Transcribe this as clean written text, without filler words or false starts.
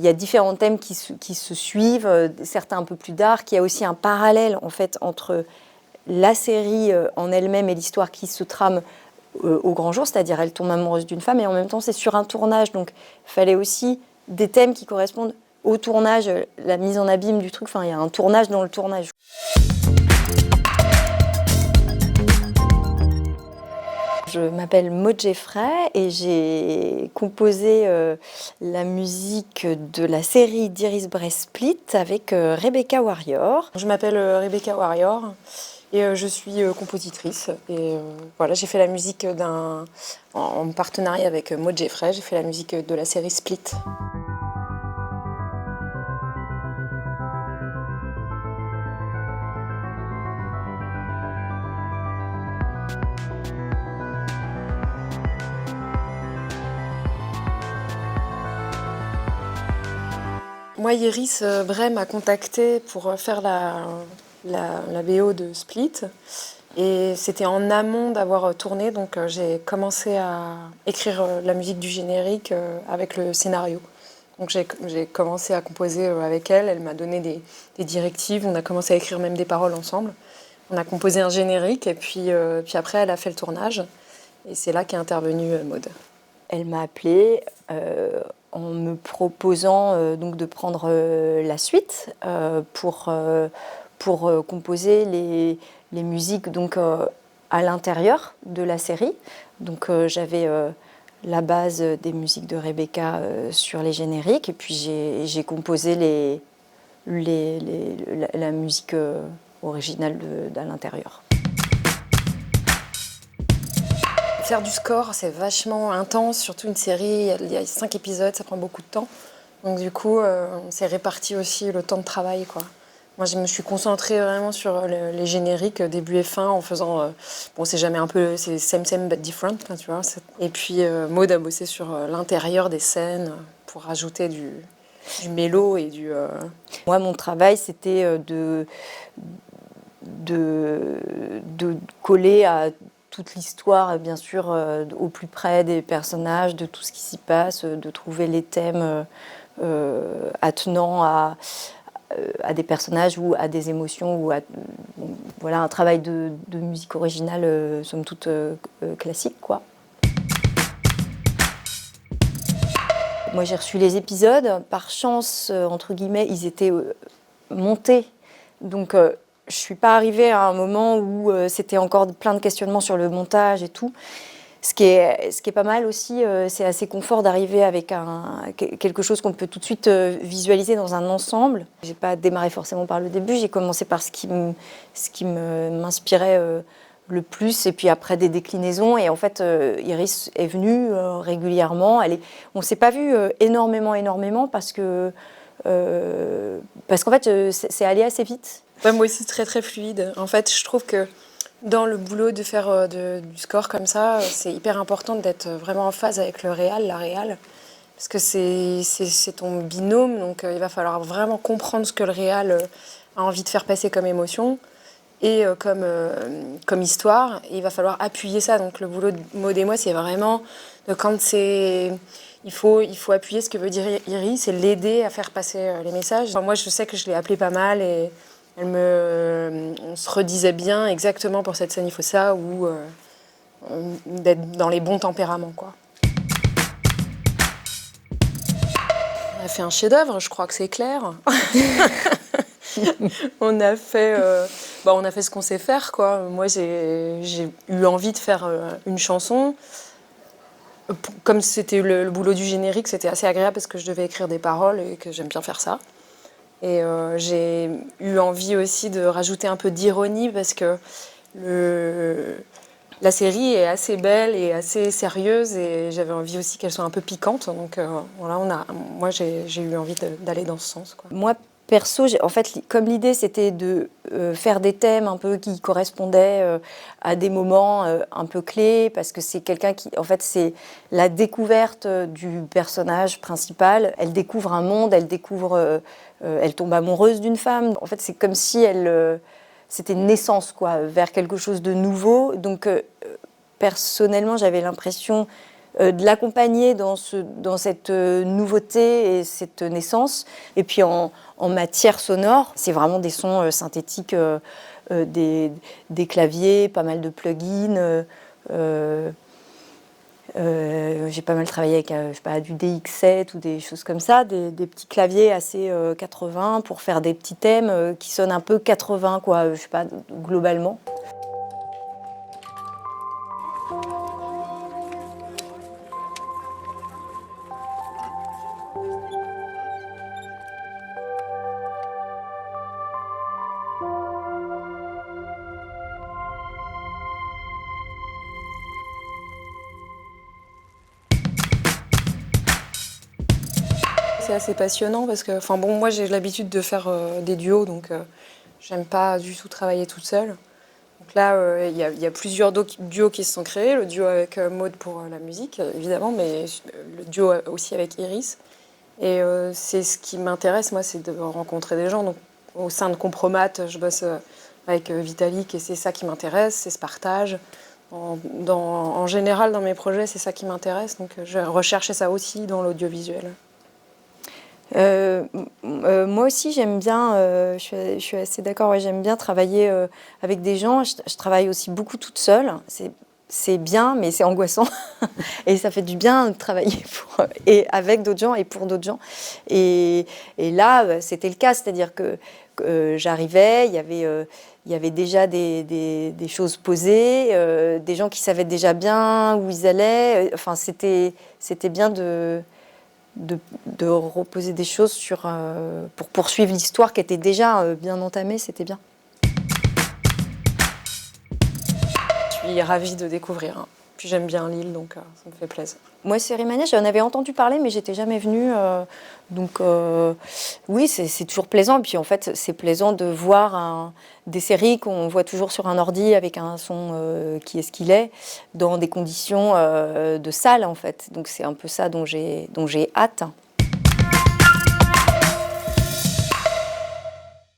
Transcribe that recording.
Il y a différents thèmes qui se suivent, certains un peu plus dark. Il y a aussi un parallèle en fait entre la série en elle-même et l'histoire qui se trame au grand jour, c'est-à-dire elle tombe amoureuse d'une femme et en même temps c'est sur un tournage, donc il fallait aussi des thèmes qui correspondent au tournage, la mise en abîme du truc, enfin il y a un tournage dans le tournage. Je m'appelle Maud Geffray et j'ai composé la musique de la série d'Iris Bray Split avec Rebecca Warrior. Je m'appelle Rebecca Warrior et je suis compositrice. Et voilà, j'ai fait la musique en partenariat avec Maud Geffray, j'ai fait la musique de la série Split. Moi, Iris Bray m'a contactée pour faire la BO de Split. Et c'était en amont d'avoir tourné, donc j'ai commencé à écrire la musique du générique avec le scénario. Donc j'ai commencé à composer avec elle, elle m'a donné des directives, on a commencé à écrire même des paroles ensemble. On a composé un générique et puis après elle a fait le tournage. Et c'est là qu'est intervenue Maud. Elle m'a appelée en me proposant donc de prendre la suite pour composer les musiques donc, à l'intérieur de la série. Donc j'avais la base des musiques de Rebecca sur les génériques et puis j'ai composé la musique originale à l'intérieur. Faire du score, c'est vachement intense, surtout une série, il y a 5 épisodes, ça prend beaucoup de temps. Donc du coup, on s'est réparti aussi le temps de travail, quoi. Moi, je me suis concentrée vraiment sur les génériques, début et fin, en faisant... bon, c'est jamais un peu... C'est same but different, hein, tu vois. Et puis, Maud a bossé sur l'intérieur des scènes pour rajouter du mélo et du... Moi, mon travail, c'était de coller à toute l'histoire, bien sûr, au plus près des personnages, de tout ce qui s'y passe, de trouver les thèmes attenants à des personnages ou à des émotions, ou voilà, un travail de musique originale, somme toute classique, quoi. Moi, j'ai reçu les épisodes. Par chance, entre guillemets, ils étaient montés. Donc, je ne suis pas arrivée à un moment où c'était encore plein de questionnements sur le montage et tout. Ce qui est pas mal aussi, c'est assez confort d'arriver avec quelque chose qu'on peut tout de suite visualiser dans un ensemble. Je n'ai pas démarré forcément par le début, j'ai commencé par ce qui m'inspirait le plus, et puis après des déclinaisons. Et en fait, Iris est venue régulièrement. On ne s'est pas vu énormément parce qu'en fait, c'est allé assez vite. Ouais, moi aussi, très très fluide. En fait, je trouve que dans le boulot de faire du score comme ça, c'est hyper important d'être vraiment en phase avec le réal, la réal. Parce que c'est ton binôme, donc il va falloir vraiment comprendre ce que le réal a envie de faire passer comme émotion et comme histoire. Et il va falloir appuyer ça. Donc le boulot de Maud et moi, c'est vraiment quand c'est... Il faut appuyer ce que veut dire Iris et l'aider à faire passer les messages. Enfin, moi, je sais que je l'ai appelée pas mal et... on se redisait bien exactement pour cette scène, il faut ça, ou d'être dans les bons tempéraments, quoi. On a fait un chef-d'œuvre, je crois que c'est clair. on a fait ce qu'on sait faire, quoi. Moi, j'ai eu envie de faire une chanson. Comme c'était le boulot du générique, c'était assez agréable parce que je devais écrire des paroles et que j'aime bien faire ça. Et j'ai eu envie aussi de rajouter un peu d'ironie parce que la série est assez belle et assez sérieuse et j'avais envie aussi qu'elle soit un peu piquante. Donc voilà, moi j'ai eu envie d'aller dans ce sens, quoi. Moi, perso, en fait, comme l'idée c'était de faire des thèmes un peu qui correspondaient à des moments un peu clés, parce que c'est quelqu'un qui, en fait, c'est la découverte du personnage principal. Elle découvre un monde, elle tombe amoureuse d'une femme. En fait, c'est comme si c'était une naissance, quoi, vers quelque chose de nouveau. Donc, personnellement, j'avais l'impression de l'accompagner dans cette nouveauté et cette naissance. Et puis en matière sonore, c'est vraiment des sons synthétiques, des claviers, pas mal de plugins. J'ai pas mal travaillé avec je sais pas, du DX7 ou des choses comme ça, des petits claviers assez 80 pour faire des petits thèmes qui sonnent un peu 80, quoi, je sais pas, globalement. C'est assez passionnant parce que, enfin bon, moi j'ai l'habitude de faire des duos, donc j'aime pas du tout travailler toute seule. Donc là, il y a plusieurs duos qui se sont créés. Le duo avec Maud pour la musique, évidemment, mais le duo aussi avec Iris. Et c'est ce qui m'intéresse, moi, c'est de rencontrer des gens. Donc au sein de Compromat, je bosse avec Vitalik et c'est ça qui m'intéresse, c'est ce partage. En général, dans mes projets, c'est ça qui m'intéresse. Donc je recherchais ça aussi dans l'audiovisuel. Moi aussi, j'aime bien, je suis assez d'accord, ouais, j'aime bien travailler avec des gens. Je travaille aussi beaucoup toute seule. C'est bien, mais c'est angoissant. Et ça fait du bien de travailler et avec d'autres gens et pour d'autres gens. Et là, c'était le cas, c'est-à-dire que j'arrivais, il y avait déjà des choses posées, des gens qui savaient déjà bien où ils allaient. Enfin, c'était bien de reposer des choses pour poursuivre l'histoire qui était déjà bien entamée, c'était bien. Je suis ravie de découvrir. Puis j'aime bien Lille, donc ça me fait plaisir. Moi, Sérimania, j'en avais entendu parler, mais j'étais jamais venue. Donc oui, c'est toujours plaisant. Et puis en fait, c'est plaisant de voir des séries qu'on voit toujours sur un ordi avec un son qui est ce qu'il est, dans des conditions de salle en fait. Donc c'est un peu ça dont j'ai hâte.